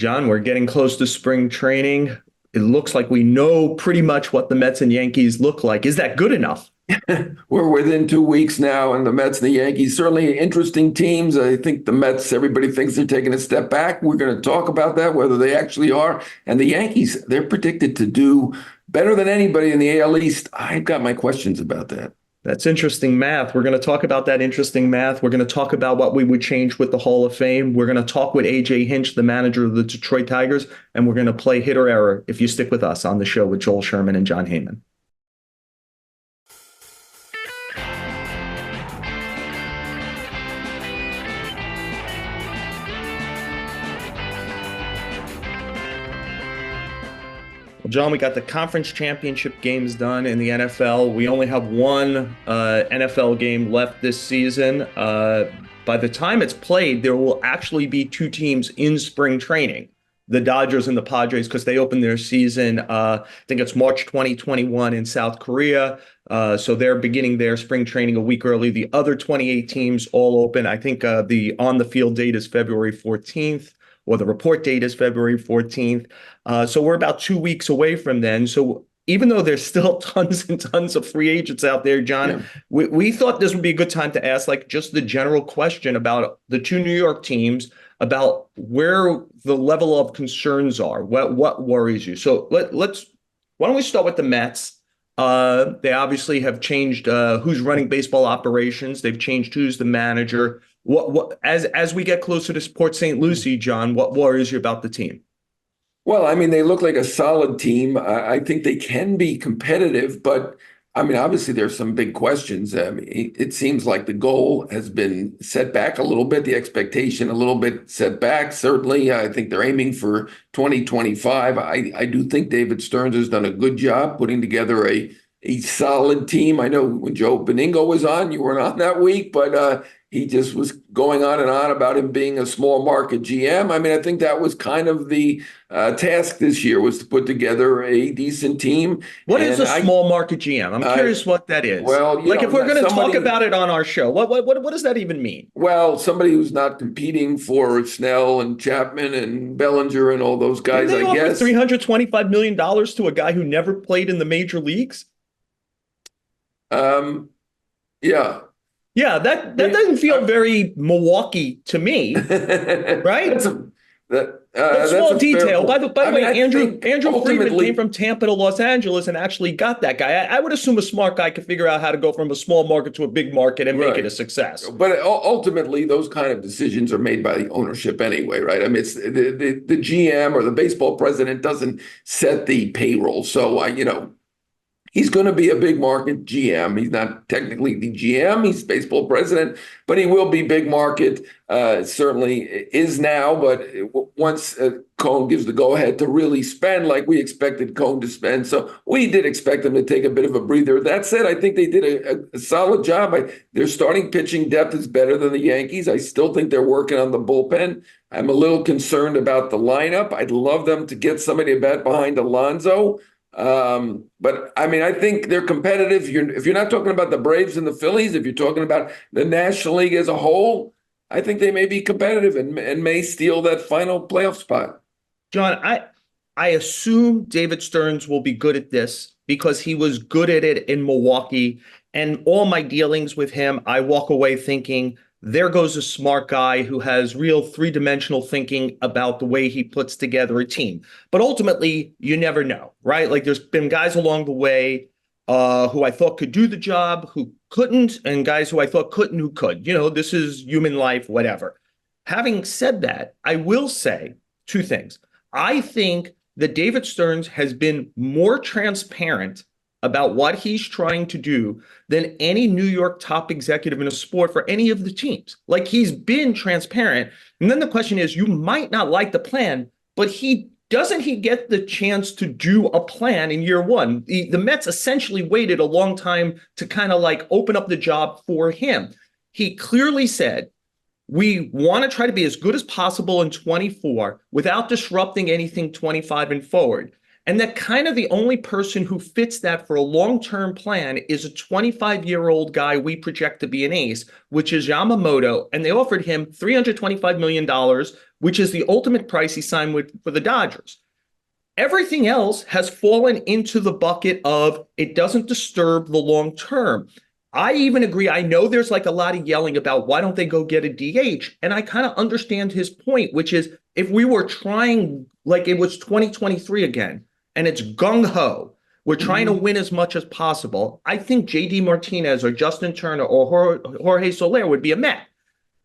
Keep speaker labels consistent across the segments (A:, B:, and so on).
A: John, we're getting close to spring training. It looks like we know pretty much what the Mets and Yankees look like. Is that good enough?
B: We're within 2 weeks now, and the Mets and the Yankees certainly interesting teams. I think the Mets, everybody thinks they're taking a step back. We're going to talk about that, whether they actually are. And the Yankees, they're predicted to do better than anybody in the AL East. I've got my questions about that.
A: That's interesting math. We're going to talk about that interesting math. We're going to talk about what we would change with the Hall of Fame. We're going to talk with AJ Hinch, the manager of the Detroit Tigers, and we're going to play hit or error if you stick with us on the show with Joel Sherman and Jon Heyman. John, we got the conference championship games done in the NFL. We only have one NFL game left this season. By the time it's played, there will actually be two teams in spring training, the Dodgers and the Padres, because they opened their season, I think it's March 2021 in South Korea. So they're beginning their spring training a week early. The other 28 teams all open. I think the on-the-field date is February 14th. Or the report date is February 14th. So we're about 2 weeks away from then. So even though there's still tons and tons of free agents out there, John, we thought this would be a good time to ask like just the general question about the two New York teams, about where the level of concerns are. What worries you? So why don't we start with the Mets? They obviously have changed who's running baseball operations. They've changed who's the manager. As we get closer to Port St. Lucie, John, what worries you about the team?
B: Well, I mean, they look like a solid team. I think they can be competitive, but I mean, obviously there's some big questions. I mean, it seems like the goal has been set back a little bit, the expectation a little bit set back. Certainly, I think they're aiming for 2025. I do think David Stearns has done a good job putting together a solid team. I know when Joe Beningo was on, you weren't on that week, but he just was going on and on about him being a small market GM. I mean, I think that was kind of the task this year, was to put together a decent team.
A: What is a small market GM? I'm curious what that is.
B: Well,
A: like if we're going to talk about it on our show, what does that even mean?
B: Well, somebody who's not competing for Snell and Chapman and Bellinger and all those guys,
A: I guess. $325 million to a guy who never played in the major leagues?
B: Yeah.
A: Yeah, that doesn't feel very Milwaukee to me, right? That's a small detail. By the way, Andrew Friedman came from Tampa to Los Angeles and actually got that guy. I would assume a smart guy could figure out how to go from a small market to a big market and make it a success.
B: But ultimately, those kind of decisions are made by the ownership anyway, right? I mean, it's the GM or the baseball president doesn't set the payroll. So, he's going to be a big market GM. He's not technically the GM. He's baseball president, but he will be big market. Certainly is now. But once Cohn gives the go-ahead to really spend like we expected Cohn to spend. So we did expect him to take a bit of a breather. That said, I think they did a solid job. Their starting pitching depth is better than the Yankees. I still think they're working on the bullpen. I'm a little concerned about the lineup. I'd love them to get somebody to bat behind Alonso. But I mean, I think they're competitive. If you're not talking about the Braves and the Phillies, if you're talking about the National League as a whole, I think they may be competitive and may steal that final playoff spot.
A: John, I assume David Stearns will be good at this because he was good at it in Milwaukee. And all my dealings with him, I walk away thinking, there goes a smart guy who has real three-dimensional thinking about the way he puts together a team. But ultimately, you never know, right? Like there's been guys along the way who I thought could do the job, who couldn't, and guys who I thought couldn't, who could. This is human life, whatever. Having said that, I will say two things. I think that David Stearns has been more transparent about what he's trying to do than any New York top executive in a sport for any of the teams. Like he's been transparent. And then the question is, you might not like the plan, but doesn't he get the chance to do a plan in year one? The Mets essentially waited a long time to kind of like open up the job for him. He clearly said, we want to try to be as good as possible in 24 without disrupting anything 25 and forward. And that kind of the only person who fits that for a long-term plan is a 25-year-old guy we project to be an ace, which is Yamamoto. And they offered him $325 million which is the ultimate price he signed for the Dodgers. Everything else has fallen into the bucket of it doesn't disturb the long term. I even agree. I know there's like a lot of yelling about why don't they go get a DH? And I kind of understand his point, which is if we were trying like it was 2023 again, and it's gung ho, we're trying to win as much as possible. I think JD Martinez or Justin Turner or Jorge Soler would be a Met.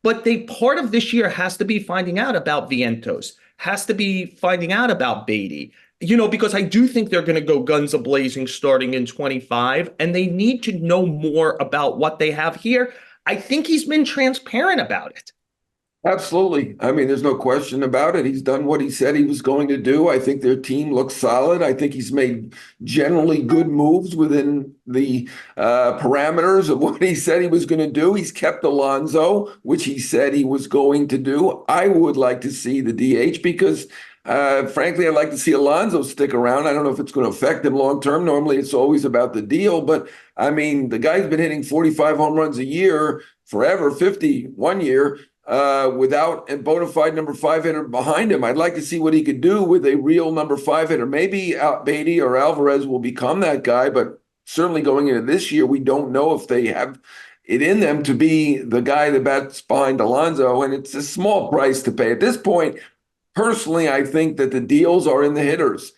A: But part of this year has to be finding out about Vientos, has to be finding out about Beatty, because I do think they're going to go guns a-blazing starting in 25, and they need to know more about what they have here. I think he's been transparent about it.
B: Absolutely. I mean, there's no question about it. He's done what he said he was going to do. I think their team looks solid. I think he's made generally good moves within the parameters of what he said he was going to do. He's kept Alonso, which he said he was going to do. I would like to see the DH because frankly, I'd like to see Alonso stick around. I don't know if it's going to affect him long term. Normally, it's always about the deal. But, I mean, the guy's been hitting 45 home runs a year forever, 50 one year, without a bona fide number 5 hitter behind him. I'd like to see what he could do with a real number 5 hitter. Maybe Beatty or Alvarez will become that guy, but certainly going into this year, we don't know if they have it in them to be the guy that bats behind Alonso. And it's a small price to pay at this point. Personally, I think that the deals are in the hitters.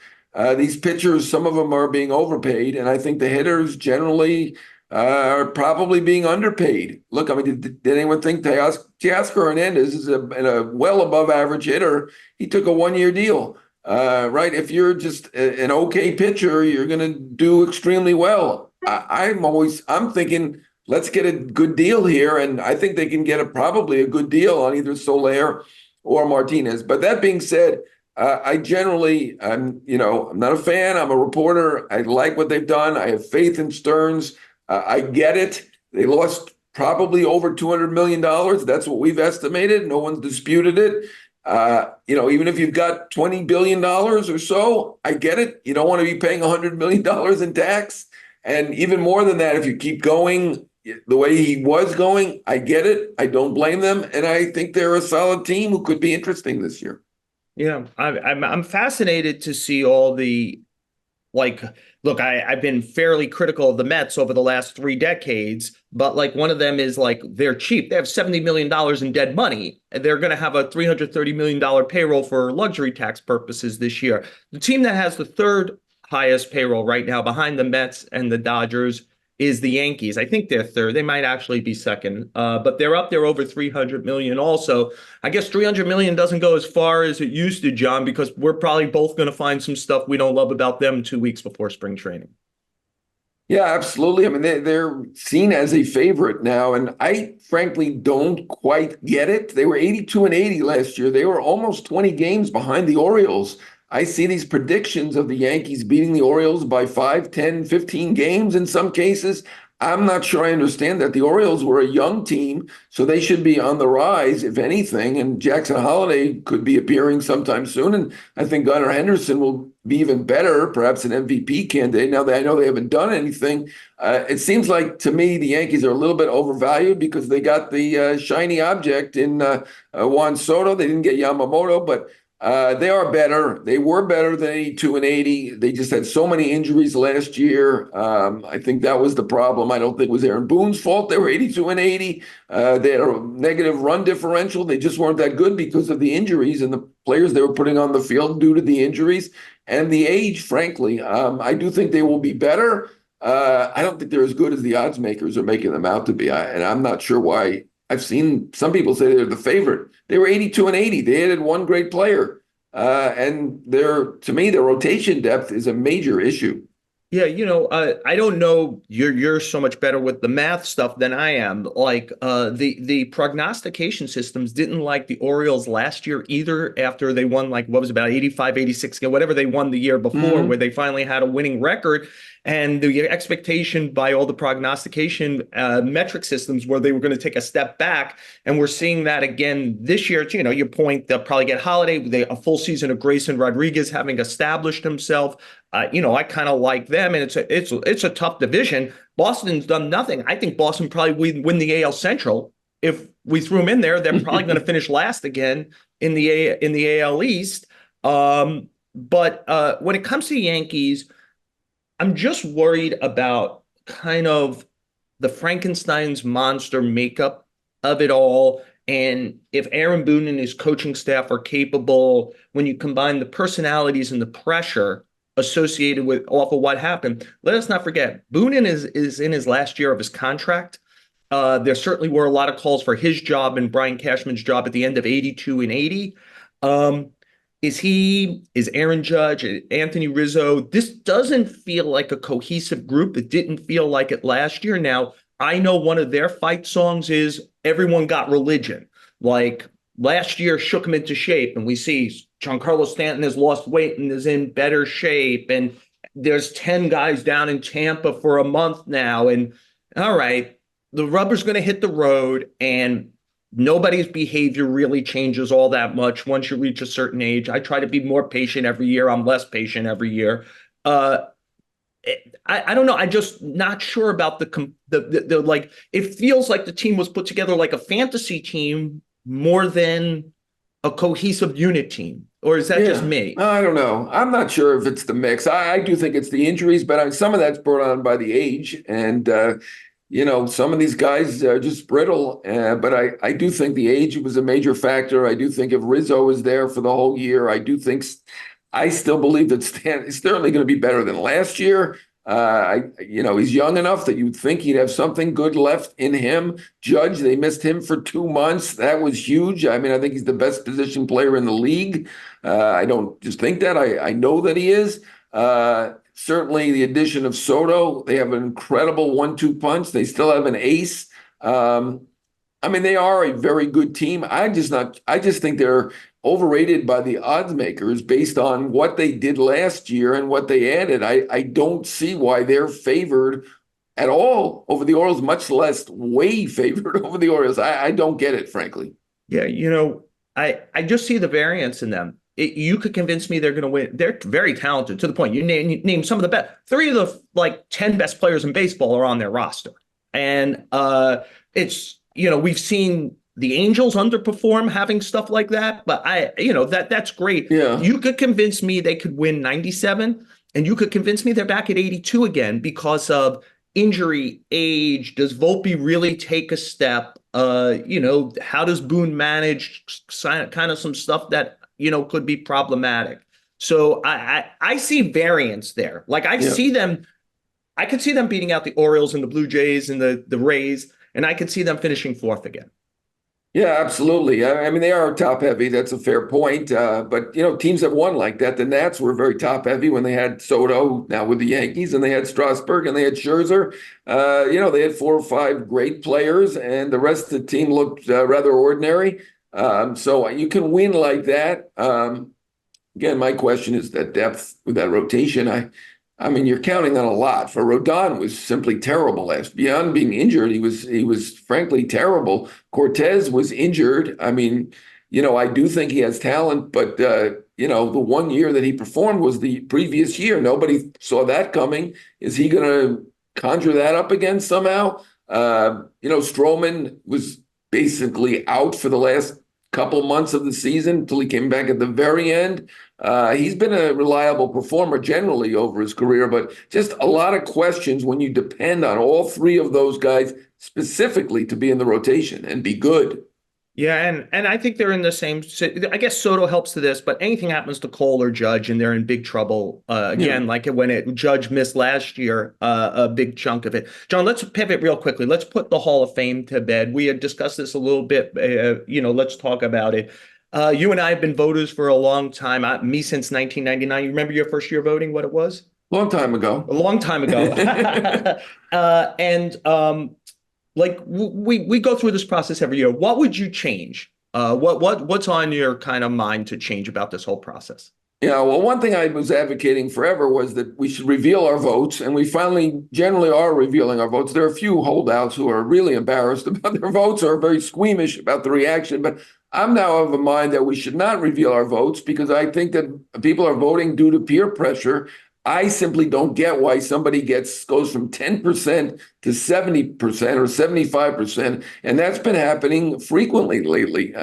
B: These pitchers, some of them are being overpaid, and I think the hitters generally are probably being underpaid. Look, I mean, did anyone think Teoscar Hernandez is a well above average hitter? He took a 1-year deal, right? If you're just an okay pitcher, you're going to do extremely well. I'm thinking, let's get a good deal here, and I think they can get probably a good deal on either Soler or Martinez. But that being said, I'm not a fan. I'm a reporter. I like what they've done. I have faith in Stearns. I get it. They lost probably over $200 million. That's what we've estimated. No one's disputed it. Even if you've got $20 billion or so, I get it. You don't want to be paying $100 million in tax. And even more than that, if you keep going the way he was going, I get it. I don't blame them. And I think they're a solid team who could be interesting this year.
A: Yeah, I'm fascinated to see all the, look, I've been fairly critical of the Mets over the last 3 decades, but one of them is they're cheap. They have $70 million in dead money. And they're going to have a $330 million payroll for luxury tax purposes this year. The team that has the third highest payroll right now behind the Mets and the Dodgers is the Yankees. I think they're third. They might actually be second, but they're up there over 300 million also. I guess 300 million doesn't go as far as it used to, John, because we're probably both going to find some stuff we don't love about them 2 weeks before spring training.
B: Yeah, absolutely. I mean, they're seen as a favorite now, and I frankly don't quite get it. They were 82-80 last year. They were almost 20 games behind the Orioles. I see these predictions of the Yankees beating the Orioles by 5, 10, 15 games in some cases. I'm not sure I understand that. The Orioles were a young team, so they should be on the rise, if anything. And Jackson Holiday could be appearing sometime soon. And I think Gunnar Henderson will be even better, perhaps an MVP candidate. Now that I know they haven't done anything, it seems like to me the Yankees are a little bit overvalued because they got the shiny object in Juan Soto. They didn't get Yamamoto, but they are better. They were better than 82-80. They just had so many injuries last year. I think that was the problem. I don't think it was Aaron Boone's fault. They were 82-80. They had a negative run differential. They just weren't that good because of the injuries and the players they were putting on the field due to the injuries and the age, frankly. I do think they will be better. I don't think they're as good as the odds makers are making them out to be. And I'm not sure why. I've seen some people say they're the favorite. They were 82-80. They added one great player. And to me, their rotation depth is a major issue.
A: Yeah, I don't know. You're so much better with the math stuff than I am. The prognostication systems didn't like the Orioles last year either. After they won what was about 85, 86, whatever they won the year before, where they finally had a winning record. And the expectation by all the prognostication metric systems where they were going to take a step back. And we're seeing that again this year. Your point, they'll probably get Holiday, a full season of Grayson Rodriguez having established himself. I kind of like them, and it's a tough division. Boston's done nothing. I think Boston probably win the AL Central. If we threw them in there, they're probably going to finish last again. in the AL East. But when it comes to the Yankees, I'm just worried about kind of the Frankenstein's monster makeup of it all. And if Aaron Boone and his coaching staff are capable, when you combine the personalities and the pressure associated with off of what happened, let us not forget Boone is in his last year of his contract. There certainly were a lot of calls for his job and Brian Cashman's job at the end of 82 and 80. Um, is Aaron Judge, Anthony Rizzo? This doesn't feel like a cohesive group. It didn't feel like it last year. Now, I know one of their fight songs is Everyone Got Religion. Like last year shook him into shape, and we see Giancarlo Stanton has lost weight and is in better shape. And there's 10 guys down in Tampa for a month now. And all right, the rubber's going to hit the road, and nobody's behavior really changes all that much once you reach a certain age. I try to be more patient every year. I'm less patient every year. I don't know. I'm just not sure about the like. It feels like the team was put together like a fantasy team more than a cohesive unit team. Or is that just me?
B: I don't know. I'm not sure if it's the mix. I do think it's the injuries, but some of that's brought on by the age. And, some of these guys are just brittle. But I do think the age was a major factor. I do think if Rizzo was there for the whole year, I still believe that Stan is certainly going to be better than last year. He's young enough that you'd think he'd have something good left in him. Judge, they missed him for 2 months. That was huge. I mean, I think he's the best position player in the league. I don't just think that. I know that he is. Certainly the addition of Soto, they have an incredible 1-2 punch. They still have an ace. They are a very good team. I just think they're overrated by the odds makers based on what they did last year and what they added. I don't see why they're favored at all over the Orioles, much less way favored over the Orioles. I don't get it, frankly.
A: Yeah, I just see the variance in them. You could convince me they're going to win. They're very talented to the point you name some of the best. 3 of the 10 best players in baseball are on their roster. And it's, we've seen the Angels underperform having stuff like that, but that's great.
B: Yeah.
A: You could convince me they could win 97, and you could convince me they're back at 82 again because of injury, age. Does Volpe really take a step? How does Boone manage kind of some stuff that, could be problematic? So I see variance there. Like I see them, I could see them beating out the Orioles and the Blue Jays and the Rays, and I could see them finishing 4th again.
B: Yeah, absolutely. They are top heavy. That's a fair point. But teams have won like that. The Nats were very top heavy when they had Soto, now with the Yankees, and they had Strasburg and they had Scherzer. They had 4 or 5 great players, and the rest of the team looked rather ordinary. So you can win like that. Again, my question is that depth with that rotation. You're counting on a lot. For Rodon was simply terrible beyond being injured. He was frankly terrible. Cortez was injured. I do think he has talent, but the 1 year that he performed was the previous year. Nobody saw that coming. Is he going to conjure that up again somehow? Stroman was basically out for the last couple months of the season until he came back at the very end. He's been a reliable performer generally over his career, but just a lot of questions when you depend on all 3 of those guys specifically to be in the rotation and be good.
A: Yeah, and I think they're in the same. I guess Soto helps to this, but anything happens to Cole or Judge, and they're in big trouble again. Like when Judge missed last year, a big chunk of it. John, let's pivot real quickly. Let's put the Hall of Fame to bed. We had discussed this a little bit. Let's talk about it. You and I have been voters for a long time. Me since 1999. You remember your first year voting? What it was?
B: Long time ago.
A: A long time ago. We go through this process every year. What would you change? What's on your kind of mind to change about this whole process?
B: Yeah, well, one thing I was advocating forever was that we should reveal our votes, and we finally generally are revealing our votes. There are a few holdouts who are really embarrassed about their votes or very squeamish about the reaction, but I'm now of a mind that we should not reveal our votes because I think that people are voting due to peer pressure. I simply don't get why somebody goes from 10% to 70% or 75%. And that's been happening frequently lately.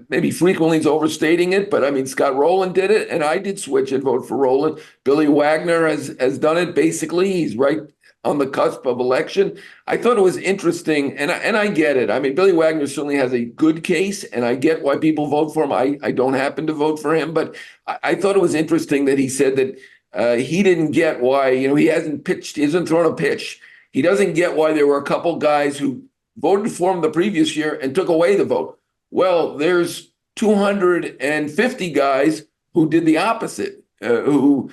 B: Maybe frequently is overstating it, but I mean, Scott Rowland did it, and I did switch and vote for Rowland. Billy Wagner has done it basically. He's right on the cusp of election. I thought it was interesting, and I get it. I mean, Billy Wagner certainly has a good case, and I get why people vote for him. I don't happen to vote for him, but I thought it was interesting that he said that he didn't get why, he hasn't pitched, he hasn't thrown a pitch. He doesn't get why there were a couple guys who voted for him the previous year and took away the vote. Well, there's 250 guys who did the opposite, who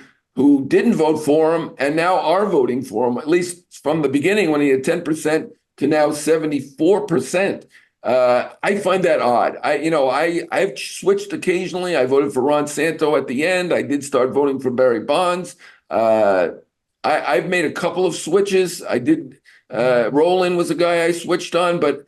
B: didn't vote for him and now are voting for him, at least from the beginning when he had 10% to now 74%. I find that odd. I've switched occasionally. I voted for Ron Santo at the end. I did start voting for Barry Bonds. I've made a couple of switches. I did. Rowland was a guy I switched on, but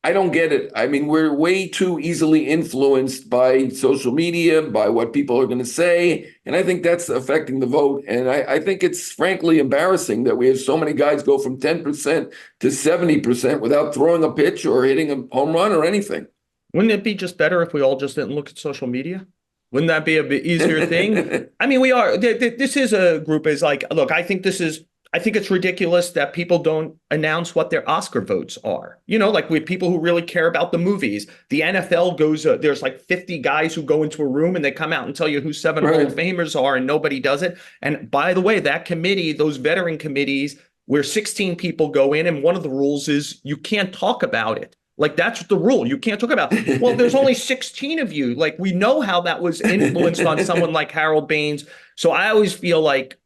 B: I don't get it. I mean, we're way too easily influenced by social media, by what people are going to say. And I think that's affecting the vote. And I think it's frankly embarrassing that we have so many guys go from 10% to 70% without throwing a pitch or hitting a home run or anything.
A: Wouldn't it be just better if we all just didn't look at social media? Wouldn't that be a bit easier thing? I mean, we are, this is a group is like, look, I think it's ridiculous that people don't announce what their Oscar votes are. Like with people who really care about the movies. The NFL goes, there's like 50 guys who go into a room and they come out and tell you who 7 Hall of Famers are, and nobody does it. And by the way, that committee, those veteran committees where 16 people go in, and one of the rules is you can't talk about it. Like, that's the rule. You can't talk about, well, there's only 16 of you. Like, we know how that was influenced on someone like Harold Baines. So I always feel like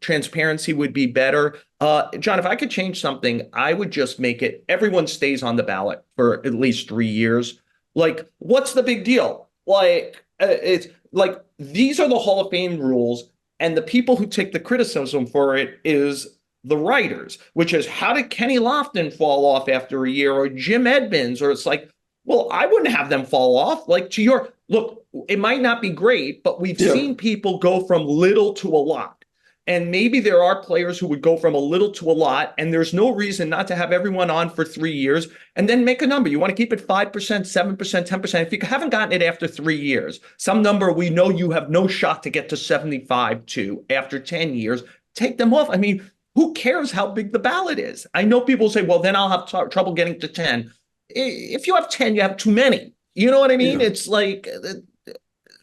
A: transparency would be better. John, if I could change something, I would just make it everyone stays on the ballot for at least 3 years. Like, what's the big deal? Like, it's like these are the Hall of Fame rules, and the people who take the criticism for it is the writers, which is, how did Kenny Lofton fall off after a year, or Jim Edmonds? Or it's like, well, I wouldn't have them fall off. Like, look, it might not be great, but we've seen people go from little to a lot. And maybe there are players who would go from a little to a lot, and there's no reason not to have everyone on for 3 years and then make a number. You want to keep it 5%, 7%, 10%. If you haven't gotten it after 3 years, some number we know you have no shot to get to 75 to after 10 years, take them off. I mean, who cares how big the ballot is? I know people say, well, then I'll have trouble getting to 10. If you have 10, you have too many. You know what I mean? Yeah. It's like,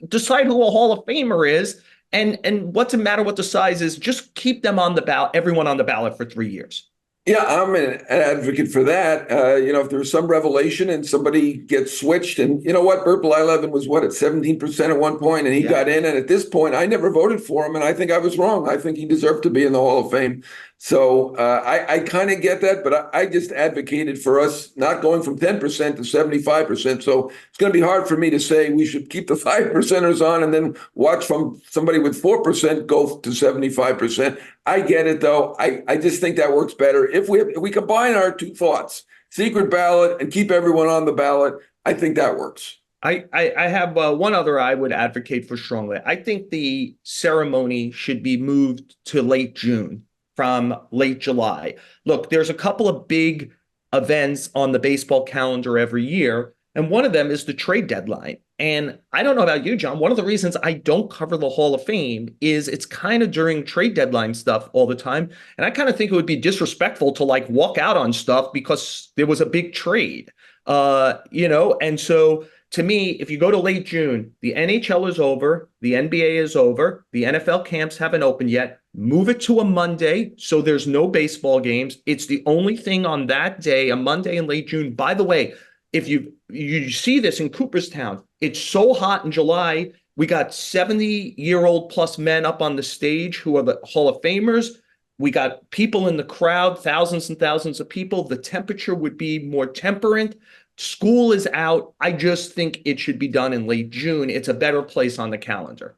A: decide who a Hall of Famer is. And what's the matter what the size is? Just keep them on the ballot, everyone on the ballot for 3 years.
B: Yeah, I'm an advocate for that. If there's some revelation and somebody gets switched, and you know what, Bert Blyleven was at 17% at one point, and he got in. And at this point, I never voted for him, and I think I was wrong. I think he deserved to be in the Hall of Fame. So I kind of get that, but I just advocated for us not going from 10% to 75%. So it's going to be hard for me to say we should keep the 5%ers on and then watch from somebody with 4% go to 75%. I get it, though. I just think that works better. If we combine our two thoughts, secret ballot and keep everyone on the ballot, I think that works.
A: I have one other I would advocate for strongly. I think the ceremony should be moved to late June from late July. Look, there's a couple of big events on the baseball calendar every year, and one of them is the trade deadline. And I don't know about you, John, one of the reasons I don't cover the Hall of Fame is it's kind of during trade deadline stuff all the time. And I kind of think it would be disrespectful to like walk out on stuff because there was a big trade, and so to me, if you go to late June, the NHL is over, the NBA is over, the NFL camps haven't opened yet. Move it to a Monday so there's no baseball games. It's the only thing on that day, a Monday in late June. By the way, if you see this in Cooperstown, it's so hot in July. We got 70-year-old plus men up on the stage who are the Hall of Famers. We got people in the crowd, thousands and thousands of people. The temperature would be more temperate. School is out. I just think it should be done in late June. It's a better place on the calendar.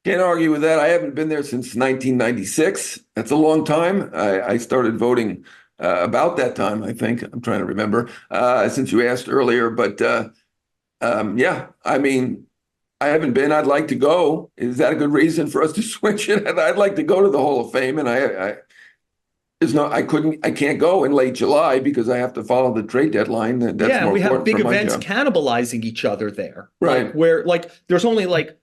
B: Can't argue with that. I haven't been there since 1996. That's a long time. I started voting about that time, I think. I'm trying to remember, since you asked earlier. But yeah, I mean, I haven't been. I'd like to go. Is that a good reason for us to switch it? I'd like to go to the Hall of Fame, and I can't go in late July because I have to follow the trade deadline. That's
A: Yeah,
B: more
A: we have
B: important
A: big
B: for my
A: events
B: job.
A: cannibalizing each other there. Like
B: Right.
A: where like there's only like,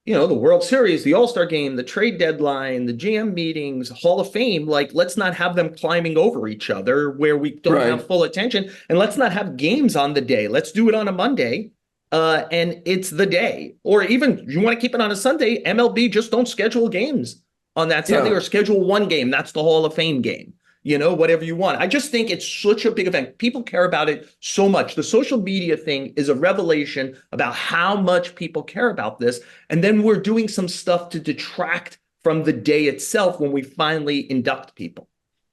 A: the World Series, the All-Star game, the trade deadline, the GM meetings, Hall of Fame. Like, let's not have them climbing over each other where we don't have
B: Right.
A: full attention. And let's not have games on the day. Let's do it on a Monday. And it's the day. Or even you want to keep it on a Sunday, MLB just don't schedule games on that Sunday
B: Yeah.
A: or schedule one game. That's the Hall of Fame game. Whatever you want. I just think it's such a big event. People care about it so much. The social media thing is a revelation about how much people care about this. And then we're doing some stuff to detract from the day itself when we finally induct people.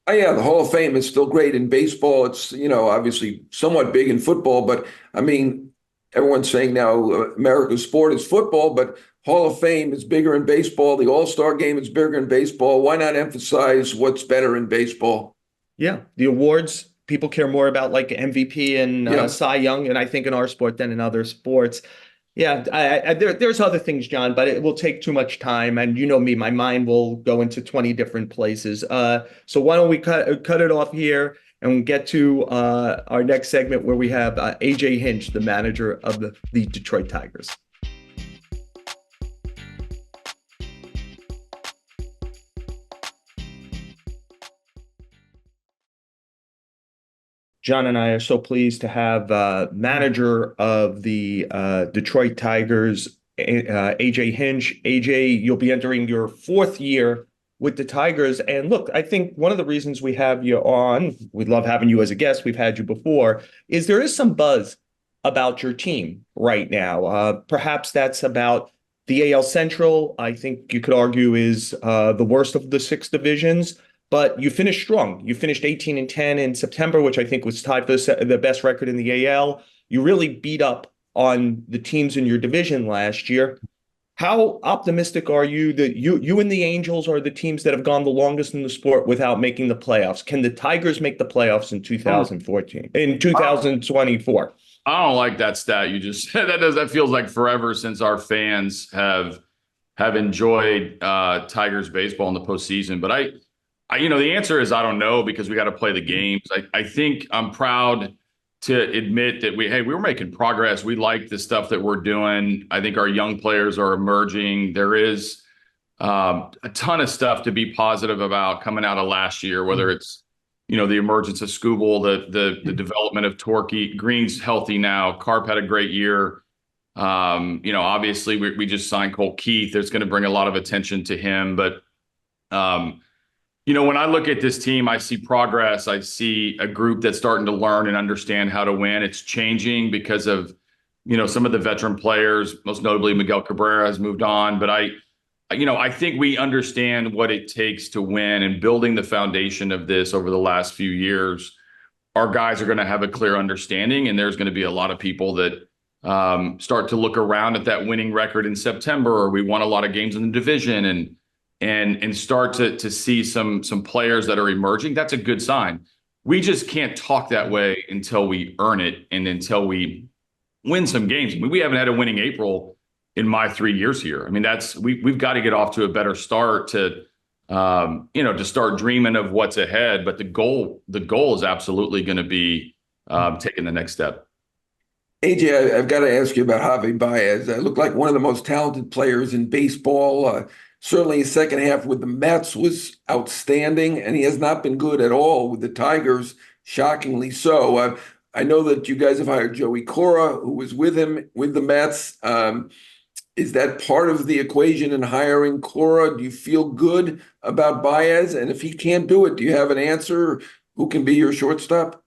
B: Oh, yeah, the Hall of Fame is still great in baseball. It's, obviously somewhat big in football, but I mean, everyone's saying now America's sport is football, but Hall of Fame is bigger in baseball. The All-Star game is bigger in baseball. Why not emphasize what's better in baseball?
A: Yeah, the awards, people care more about like MVP and
B: Yeah.
A: Cy Young, and I think in our sport than in other sports. Yeah, there's other things, John, but it will take too much time, and you know me, my mind will go into 20 different places. So why don't we cut it off here and get to our next segment where we have AJ Hinch, the manager of the Detroit Tigers. John and I are so pleased to have manager of the Detroit Tigers, AJ Hinch. AJ, you'll be entering your fourth year with the Tigers. And look, I think one of the reasons we have you on, we love having you as a guest, we've had you before, is there is some buzz about your team right now. Perhaps that's about the AL Central. I think you could argue is the worst of the six divisions. But you finished strong. You finished 18-10 in September, which I think was tied for the best record in the AL. You really beat up on the teams in your division last year. How optimistic are you that you and the Angels are the teams that have gone the longest in the sport without making the playoffs? Can the Tigers make the playoffs in 2014, in 2024?
C: I don't like that stat you just said. That feels like forever since our fans have enjoyed Tigers baseball in the postseason. But the answer is I don't know because we got to play the games. I think I'm proud to admit that we were making progress. We like the stuff that we're doing. I think our young players are emerging. There is a ton of stuff to be positive about coming out of last year, whether it's the emergence of Scooble, the development of Torquay. Green's healthy now. Carp had a great year. Obviously we just signed Cole Keith. It's going to bring a lot of attention to him, but when I look at this team, I see progress. I see a group that's starting to learn and understand how to win. It's changing because of, some of the veteran players, most notably Miguel Cabrera has moved on. But I think we understand what it takes to win, and building the foundation of this over the last few years. Our guys are going to have a clear understanding, and there's going to be a lot of people that start to look around at that winning record in September, or we won a lot of games in the division, and start to see some players that are emerging. That's a good sign. We just can't talk that way until we earn it and until we win some games. I mean, we haven't had a winning April in my 3 years here. I mean, we've got to get off to a better start to start dreaming of what's ahead. But the goal is absolutely going to be taking the next step.
B: AJ, I've got to ask you about Javy Baez. Looked like one of the most talented players in baseball. Certainly his second half with the Mets was outstanding, and he has not been good at all with the Tigers, shockingly so. I know that you guys have hired Joey Cora, who was with him with the Mets. Is that part of the equation in hiring Cora? Do you feel good about Baez? And if he can't do it, do you have an answer? Who can be your shortstop?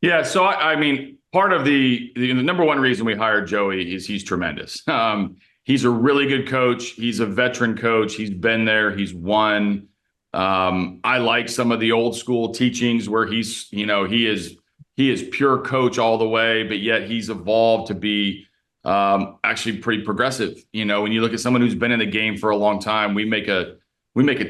C: Yeah, so I mean, part of the number one reason we hired Joey is he's tremendous. He's a really good coach. He's a veteran coach. He's been there. He's won. I like some of the old school teachings where he is pure coach all the way, but yet he's evolved to be actually pretty progressive. When you look at someone who's been in the game for a long time, we make a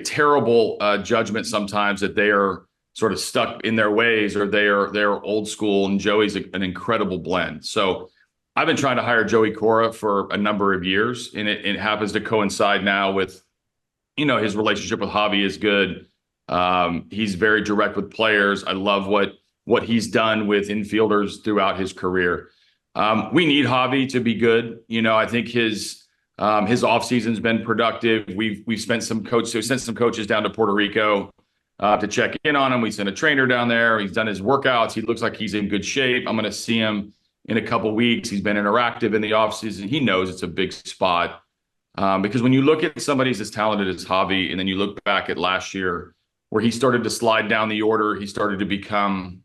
C: terrible judgment sometimes that they are sort of stuck in their ways or they're old school. And Joey's an incredible blend. So I've been trying to hire Joey Cora for a number of years, and it happens to coincide now with, his relationship with Javy is good. He's very direct with players. I love what he's done with infielders throughout his career. We need Javy to be good. I think his offseason's been productive. We sent some coaches down to Puerto Rico to check in on him. We sent a trainer down there. He's done his workouts. He looks like he's in good shape. I'm going to see him in a couple of weeks. He's been interactive in the offseason. He knows it's a big spot. Because when you look at somebody as talented as Javy, and then you look back at last year where he started to slide down the order, he started to become,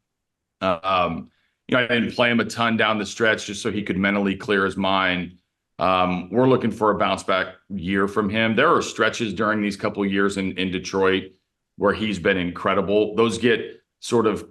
C: I didn't play him a ton down the stretch just so he could mentally clear his mind. We're looking for a bounce back year from him. There are stretches during these couple of years in Detroit where he's been incredible. Those get sort of,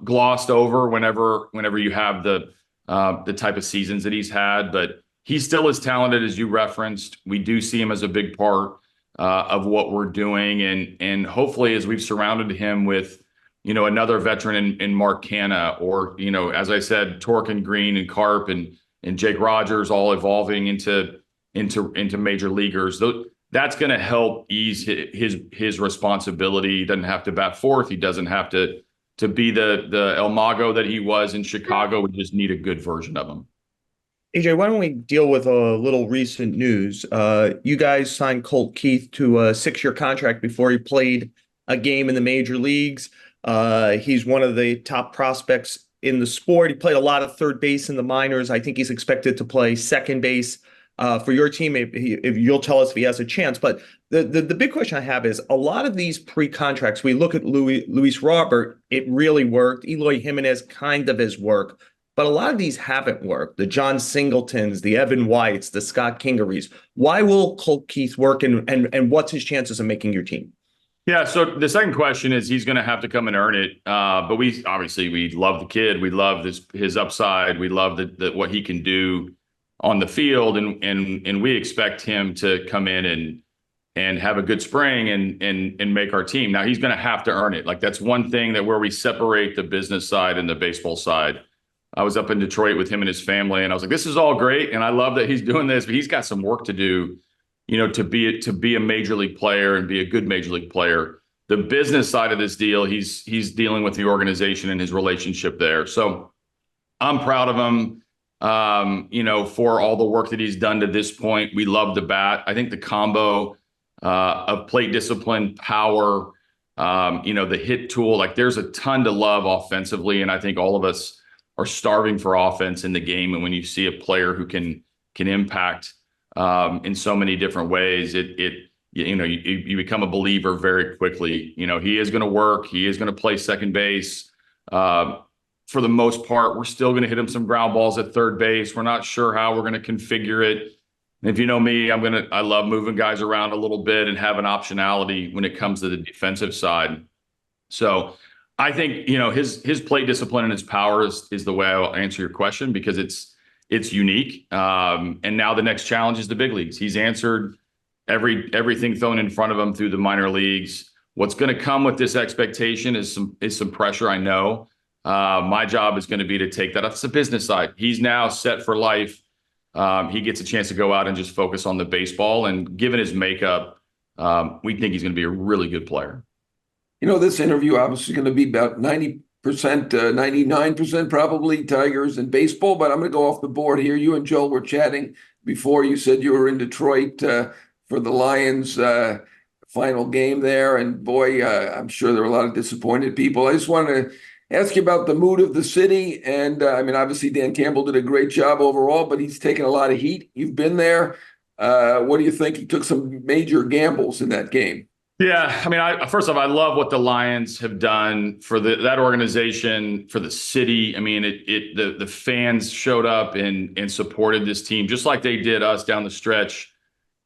C: glossed over whenever you have the type of seasons that he's had, but he's still as talented as you referenced. We do see him as a big part of what we're doing. And hopefully as we've surrounded him with, another veteran in Mark Canha, or, as I said, Torque and Green and Carp and Jake Rogers all evolving into major leaguers. That's going to help ease his responsibility. He doesn't have to bat fourth. He doesn't have to be the El Mago that he was in Chicago. We just need a good version of him.
A: AJ, why don't we deal with a little recent news? You guys signed Colt Keith to a 6-year contract before he played a game in the major leagues. He's one of the top prospects in the sport. He played a lot of third base in the minors. I think he's expected to play second base for your team, if you'll tell us if he has a chance. But the big question I have is, a lot of these pre-contracts, we look at Luis Robert, it really worked. Eloy Jimenez kind of has worked. But a lot of these haven't worked. The John Singletons, the Evan Whites, the Scott Kingerys. Why will Colt Keith work, and what's his chances of making your team?
C: Yeah, so the second question is, he's going to have to come and earn it. But we love the kid. We love his upside. We love what he can do on the field, and we expect him to come in and have a good spring and make our team. Now he's going to have to earn it. Like, that's one thing where we separate the business side and the baseball side. I was up in Detroit with him and his family, and I was like, this is all great, and I love that he's doing this, but he's got some work to do, to be a major league player and be a good major league player. The business side of this deal, he's dealing with the organization and his relationship there. So I'm proud of him, for all the work that he's done to this point. We love the bat. I think the combo of plate discipline, power, the hit tool, like, there's a ton to love offensively, and I think all of us are starving for offense in the game. And when you see a player who can impact in so many different ways, you become a believer very quickly. He is going to work. He is going to play second base. For the most part, we're still going to hit him some ground balls at third base. We're not sure how we're going to configure it. And if you know me, I love moving guys around a little bit and having optionality when it comes to the defensive side. So I think, his plate discipline and his power is the way I'll answer your question, because it's unique. And now the next challenge is the big leagues. He's answered everything thrown in front of him through the minor leagues. What's going to come with this expectation is some pressure, I know. My job is going to be to take that. That's the business side. He's now set for life. He gets a chance to go out and just focus on the baseball. And given his makeup, we think he's going to be a really good player.
B: This interview obviously is going to be about 90%, 99% probably Tigers and baseball, but I'm going to go off the board here. You and Joel were chatting before. You said you were in Detroit for the Lions final game there. And boy, I'm sure there were a lot of disappointed people. I just want to ask you about the mood of the city. And obviously Dan Campbell did a great job overall, but he's taken a lot of heat. You've been there. What do you think? He took some major gambles in that game.
C: Yeah, first off, I love what the Lions have done for that organization, for the city. The fans showed up and supported this team just like they did us down the stretch.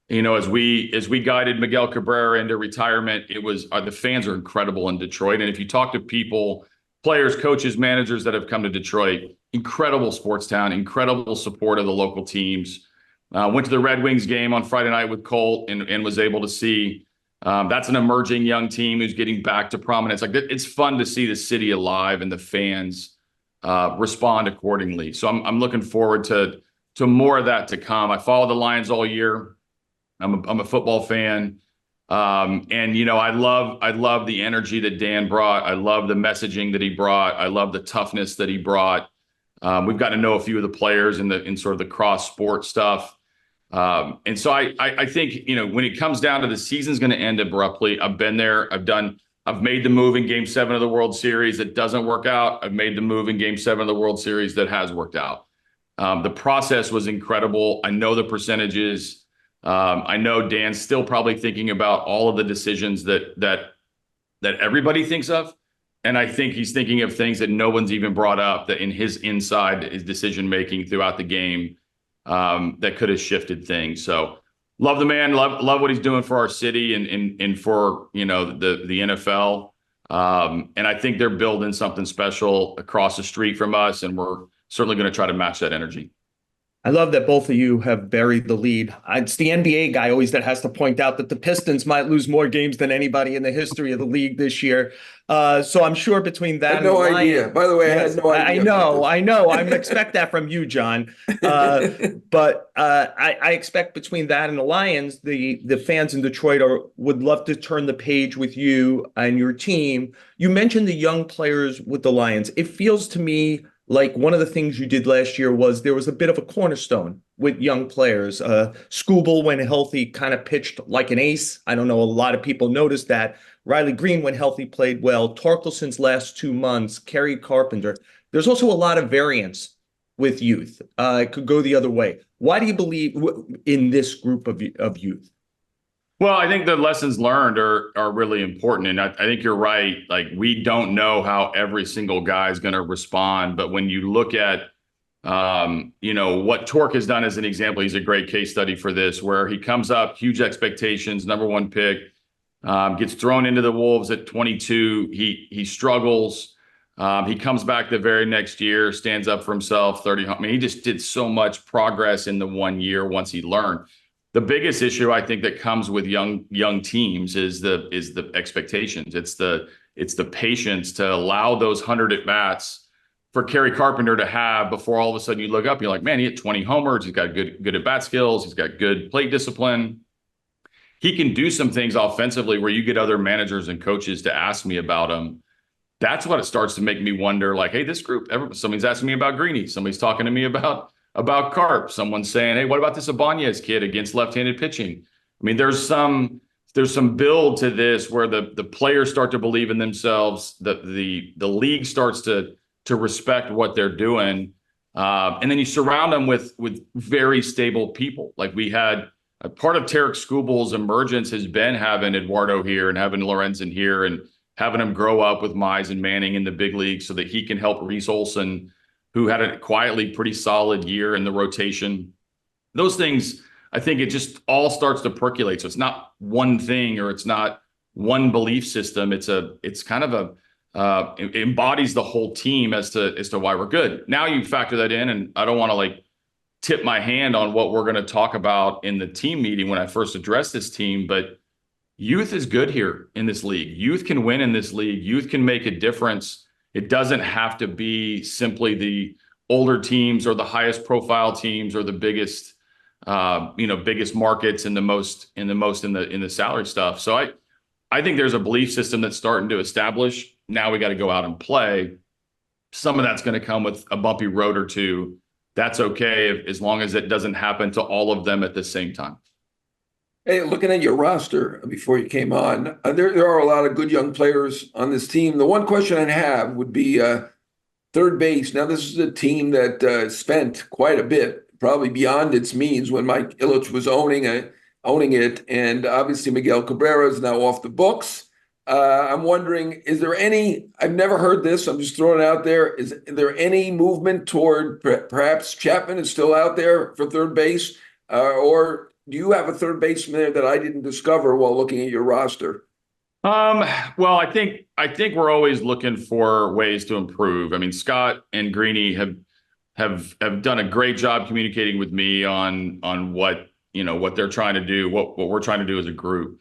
C: As we guided Miguel Cabrera into retirement, the fans are incredible in Detroit. And if you talk to people, players, coaches, managers that have come to Detroit, incredible sports town, incredible support of the local teams. Went to the Red Wings game on Friday night with Colt and was able to see. That's an emerging young team who's getting back to prominence. Like, it's fun to see the city alive and the fans respond accordingly. So I'm looking forward to more of that to come. I followed the Lions all year. I'm a football fan. And I love the energy that Dan brought. I love the messaging that he brought. I love the toughness that he brought. We've got to know a few of the players in sort of the cross sport stuff. And so I think, when it comes down to the season's going to end abruptly, I've been there. I've made the move in Game 7 of the World Series that doesn't work out. I've made the move in Game 7 of the World Series that has worked out. The process was incredible. I know the percentages. I know Dan's still probably thinking about all of the decisions that everybody thinks of. And I think he's thinking of things that no one's even brought up that in his decision-making throughout the game that could have shifted things. So love the man, love what he's doing for our city and for, the NFL. And I think they're building something special across the street from us. And we're certainly going to try to match that energy.
A: I love that both of you have buried the lead. It's the NBA guy always that has to point out that the Pistons might lose more games than anybody in the history of the league this year. So I'm sure between that
B: I had no idea. By the way,
A: yes,
B: I had no idea.
A: I know. I expect that from you, John. But I expect between that and the Lions, the fans in Detroit would love to turn the page with you and your team. You mentioned the young players with the Lions. It feels to me like one of the things you did last year was there was a bit of a cornerstone with young players. Skubal, when healthy, kind of pitched like an ace. I don't know, a lot of people noticed that. Riley Green, when healthy, played well. Torkelson's last 2 months, Kerry Carpenter. There's also a lot of variance with youth. It could go the other way. Why do you believe in this group of youth?
C: Well, I think the lessons learned are really important. And I think you're right. Like, we don't know how every single guy is going to respond. But when you look at, what Torque has done as an example, he's a great case study for this, where he comes up, huge expectations, #1 pick, gets thrown into the Wolves at 22. He struggles. He comes back the very next year, stands up for himself, 30. I mean, he just did so much progress in the 1 year once he learned. The biggest issue I think that comes with young teams is the expectations. It's the patience to allow those 100 at bats for Kerry Carpenter to have before all of a sudden you look up, you're like, man, he hit 20 homers. He's got good at bat skills. He's got good plate discipline. He can do some things offensively where you get other managers and coaches to ask me about him. That's what it starts to make me wonder, like, hey, this group, somebody's asking me about Greeny. Somebody's talking to me about Carp. Someone's saying, hey, what about this Ibanez kid against left-handed pitching? I mean, there's some build to this where the players start to believe in themselves, the league starts to respect what they're doing. And then you surround them with very stable people. Like, we had a part of Tarek Skubal's emergence has been having Eduardo here and having Lorenzen here and having him grow up with Mize and Manning in the big league so that he can help Reese Olson, who had a quietly pretty solid year in the rotation. Those things, I think it just all starts to percolate. So it's not one thing or it's not one belief system. It's kind of it embodies the whole team as to why we're good. Now you factor that in, and I don't want to tip my hand on what we're going to talk about in the team meeting when I first address this team, but youth is good here in this league. Youth can win in this league. Youth can make a difference. It doesn't have to be simply the older teams or the highest profile teams or the biggest markets and the most in the salary stuff. So I think there's a belief system that's starting to establish. Now we got to go out and play. Some of that's going to come with a bumpy road or two. That's okay as long as it doesn't happen to all of them at the same time.
B: Hey, looking at your roster before you came on, there are a lot of good young players on this team. The one question I'd have would be third base. Now, this is a team that spent quite a bit, probably beyond its means, when Mike Ilitch was owning it. And obviously, Miguel Cabrera is now off the books. I'm wondering, is there any, I've never heard this, I'm just throwing it out there. Is there any movement toward perhaps Chapman is still out there for third base? Or do you have a third baseman there that I didn't discover while looking at your roster?
C: Well, I think we're always looking for ways to improve. I mean, Scott and Greeny have done a great job communicating with me on what they're trying to do, what we're trying to do as a group.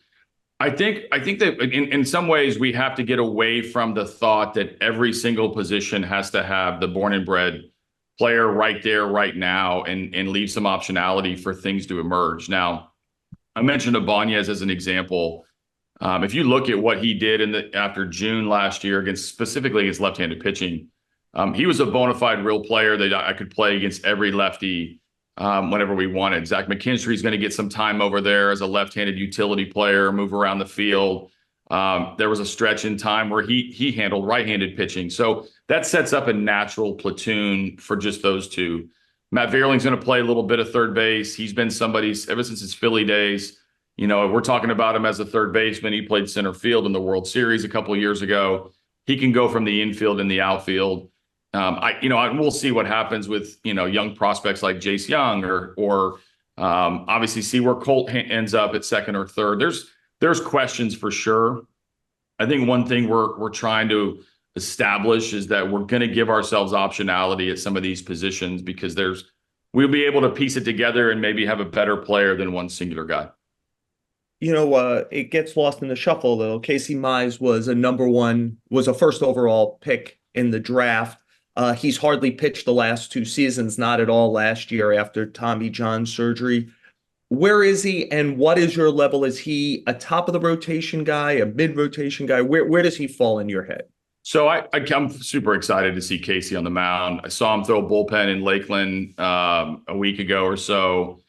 C: I think that in some ways we have to get away from the thought that every single position has to have the born and bred player right there, right now, and leave some optionality for things to emerge. Now, I mentioned Ibanez as an example. If you look at what he did after June last year specifically against left-handed pitching, he was a bona fide real player that I could play against every lefty whenever we wanted. Zach McKinstry's going to get some time over there as a left-handed utility player, move around the field. There was a stretch in time where he handled right-handed pitching. So that sets up a natural platoon for just those two. Matt Vierling's going to play a little bit of third base. He's been somebody's ever since his Philly days. You know, we're talking about him as a third baseman. He played center field in the World Series a couple of years ago. He can go from the infield and the outfield. We'll see what happens with, young prospects like Jace Young or obviously see where Colt ends up at second or third. There's questions for sure. I think one thing we're trying to establish is that we're going to give ourselves optionality at some of these positions because we'll be able to piece it together and maybe have a better player than one singular guy.
A: It gets lost in the shuffle a little. Casey Mize was a first overall pick in the draft. He's hardly pitched the last 2 seasons, not at all last year after Tommy John surgery. Where is he and what is your level? Is he a top of the rotation guy, a mid-rotation guy? Where does he fall in your head?
C: So I'm super excited to see Casey on the mound. I saw him throw a bullpen in Lakeland a week ago or so.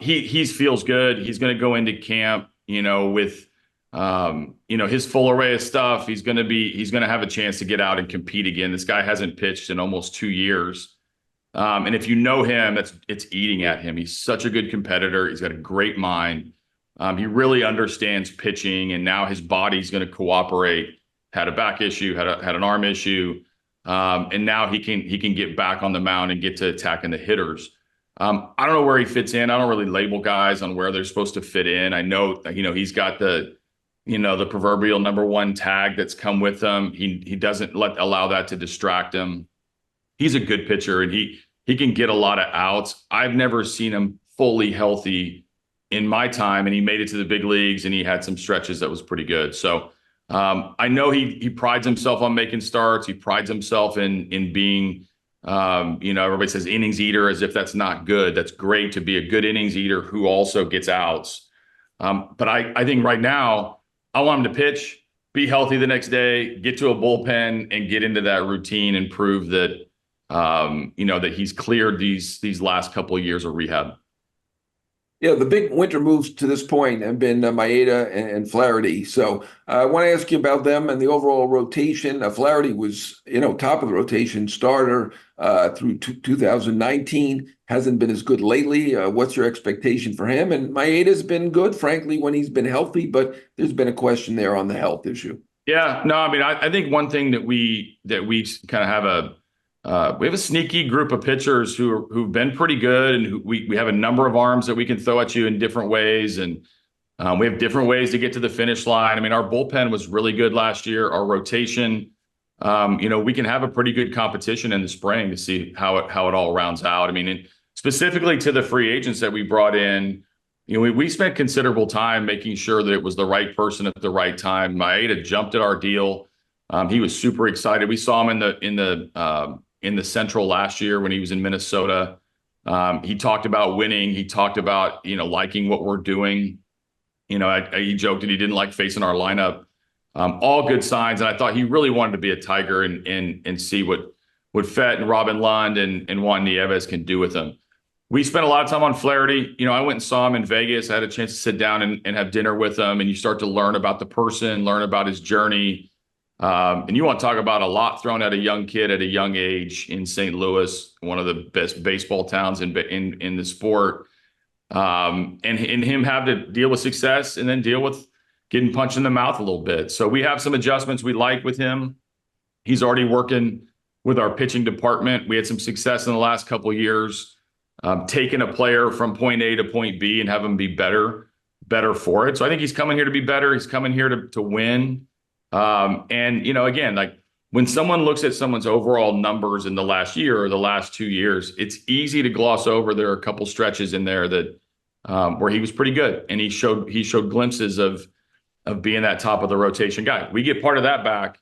C: He feels good. He's going to go into camp, with his full array of stuff. He's going to have a chance to get out and compete again. This guy hasn't pitched in almost 2 years. And if you know him, it's eating at him. He's such a good competitor. He's got a great mind. He really understands pitching, and now his body's going to cooperate. Had a back issue, had an arm issue, and now he can get back on the mound and get to attacking the hitters. I don't know where he fits in. I don't really label guys on where they're supposed to fit in. I know, he's got the proverbial number 1 tag that's come with him. He doesn't allow that to distract him. He's a good pitcher, and he can get a lot of outs. I've never seen him fully healthy in my time, and he made it to the big leagues, and he had some stretches that was pretty good. So I know he prides himself on making starts. He prides himself in being, everybody says innings eater as if that's not good. That's great to be a good innings eater who also gets outs. But I think right now I want him to pitch, be healthy the next day, get to a bullpen and get into that routine and prove that, that he's cleared these last couple of years of rehab.
B: Yeah, the big winter moves to this point have been Maeda and Flaherty. So I want to ask you about them and the overall rotation. Flaherty was, top of the rotation starter through 2019. Hasn't been as good lately. What's your expectation for him? And Maeda's been good, frankly, when he's been healthy, but there's been a question there on the health issue.
C: Yeah, no, I mean, I think one thing that we kind of have we have a sneaky group of pitchers who've been pretty good, and we have a number of arms that we can throw at you in different ways, and we have different ways to get to the finish line. I mean, our bullpen was really good last year. Our rotation, we can have a pretty good competition in the spring to see how it all rounds out. I mean, specifically to the free agents that we brought in, we spent considerable time making sure that it was the right person at the right time. Maeda jumped at our deal. He was super excited. We saw him in the Central last year when he was in Minnesota. He talked about winning. He talked about, liking what we're doing. He joked that he didn't like facing our lineup. All good signs. And I thought he really wanted to be a Tiger and see what Fett and Robin Lund and Juan Nieves can do with him. We spent a lot of time on Flaherty. I went and saw him in Vegas. I had a chance to sit down and have dinner with him, and you start to learn about the person, learn about his journey. And you want to talk about a lot thrown at a young kid at a young age in St. Louis, one of the best baseball towns in the sport. And him have to deal with success and then deal with getting punched in the mouth a little bit. So we have some adjustments we like with him. He's already working with our pitching department. We had some success in the last couple of years, taking a player from point A to point B and have him be better for it. So I think he's coming here to be better. He's coming here to win. And, again, like when someone looks at someone's overall numbers in the last year or the last 2 years, it's easy to gloss over. There are a couple stretches in there that where he was pretty good, and he showed glimpses of of being that top of the rotation guy. We get part of that back.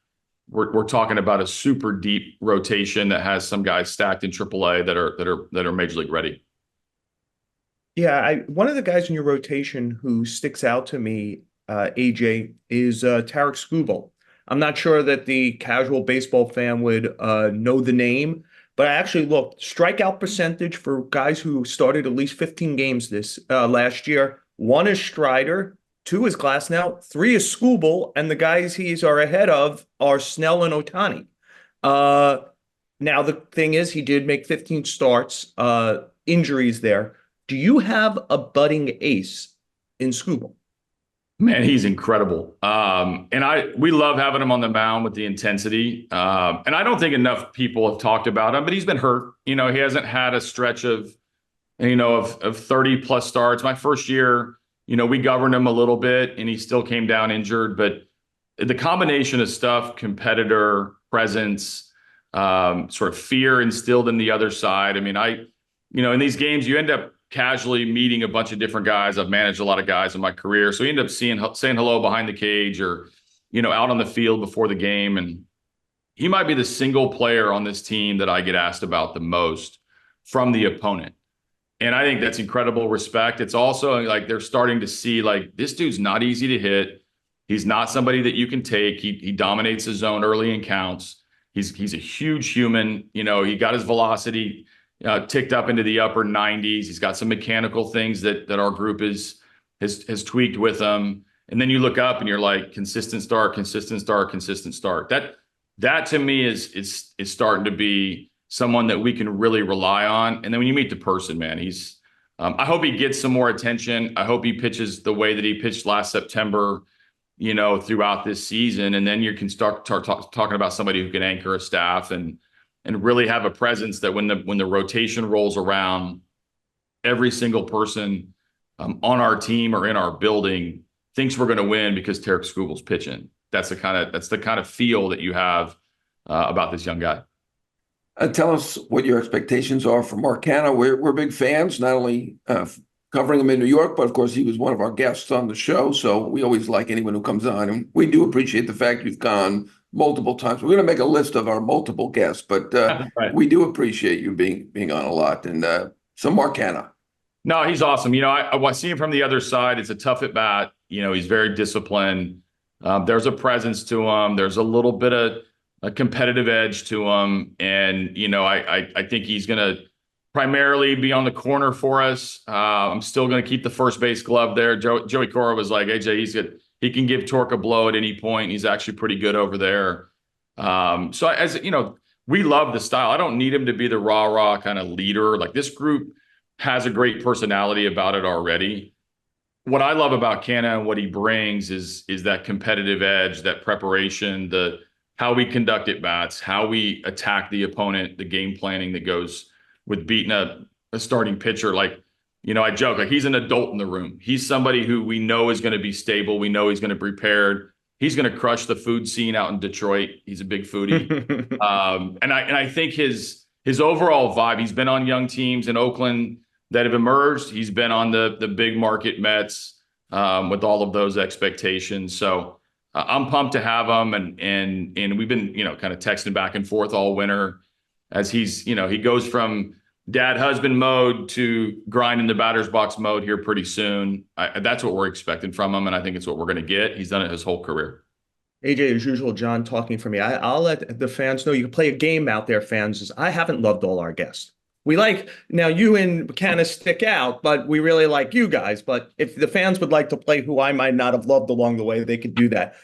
C: We're talking about a super deep rotation that has some guys stacked in AAA that are major league ready.
A: Yeah, one of the guys in your rotation who sticks out to me, AJ, is Tarek Skubal. I'm not sure that the casual baseball fan would know the name, but I actually looked strikeout percentage for guys who started at least 15 games this last year. One is Strider, two is Glasnow, three is Skubal, and the guys he's are ahead of are Snell and Ohtani. Uh, Now the thing is, he did make 15 starts, injuries there. Do you have a budding ace in Skubal?
C: Man, he's incredible. And we love having him on the mound with the intensity. And I don't think enough people have talked about him, but he's been hurt. He hasn't had a stretch of 30 plus starts. My first year, we governed him a little bit and he still came down injured. But the combination of stuff, competitor, presence, sort of fear instilled in the other side. I mean, in these games, you end up casually meeting a bunch of different guys. I've managed a lot of guys in my career. So you end up saying hello behind the cage or, out on the field before the game. And he might be the single player on this team that I get asked about the most from the opponent. And I think that's incredible respect. It's also like they're starting to see like this dude's not easy to hit. He's not somebody that you can take. He dominates the zone early in counts. He's a huge human. He got his velocity ticked up into the upper 90s. He's got some mechanical things that our group has tweaked with him. And then you look up and you're like, consistent start, consistent start, consistent start. That to me is starting to be someone that we can really rely on. And then when you meet the person, man, I hope he gets some more attention. I hope he pitches the way that he pitched last September, throughout this season. And then you can start talking about somebody who can anchor a staff and really have a presence that when the rotation rolls around, every single person on our team or in our building thinks we're going to win because Tarek Skubal's pitching. That's the kind of feel that you have about this young guy.
B: Tell us what your expectations are for Mark Canha. We're big fans, not only covering him in New York, but of course he was one of our guests on the show. So we always like anyone who comes on, and we do appreciate the fact you've gone multiple times. We're going to make a list of our multiple guests, but
C: Right.
B: we do appreciate you being on a lot. And some Mark Canha.
C: No, he's awesome. I see him from the other side. It's a tough at bat. He's very disciplined. There's a presence to him. There's a little bit of a competitive edge to him. And, I think he's going to primarily be on the corner for us. I'm still going to keep the first base glove there. Joey Cora was like, AJ, he's good. He can give Torque a blow at any point. He's actually pretty good over there. So as we love the style. I don't need him to be the rah-rah kind of leader. Like this group has a great personality about it already. What I love about Canha and what he brings is that competitive edge, that preparation, how we conduct at bats, how we attack the opponent, the game planning that goes with beating a starting pitcher. Like, I joke, like he's an adult in the room. He's somebody who we know is going to be stable. We know he's going to be prepared. He's going to crush the food scene out in Detroit. He's a big foodie. And I think his overall vibe, he's been on young teams in Oakland that have emerged. He's been on the big market Mets with all of those expectations. So I'm pumped to have him. And we've been, kind of texting back and forth all winter as he goes from dad husband mode to grind in the batter's box mode here pretty soon. That's what we're expecting from him. And I think it's what we're going to get. He's done it his whole career.
A: AJ, as usual, John talking for me. I'll let the fans know you can play a game out there, fans. Is I haven't loved all our guests. We like, now you and Canha stick out, but we really like you guys. But if the fans would like to play who I might not have loved along the way, they could do that.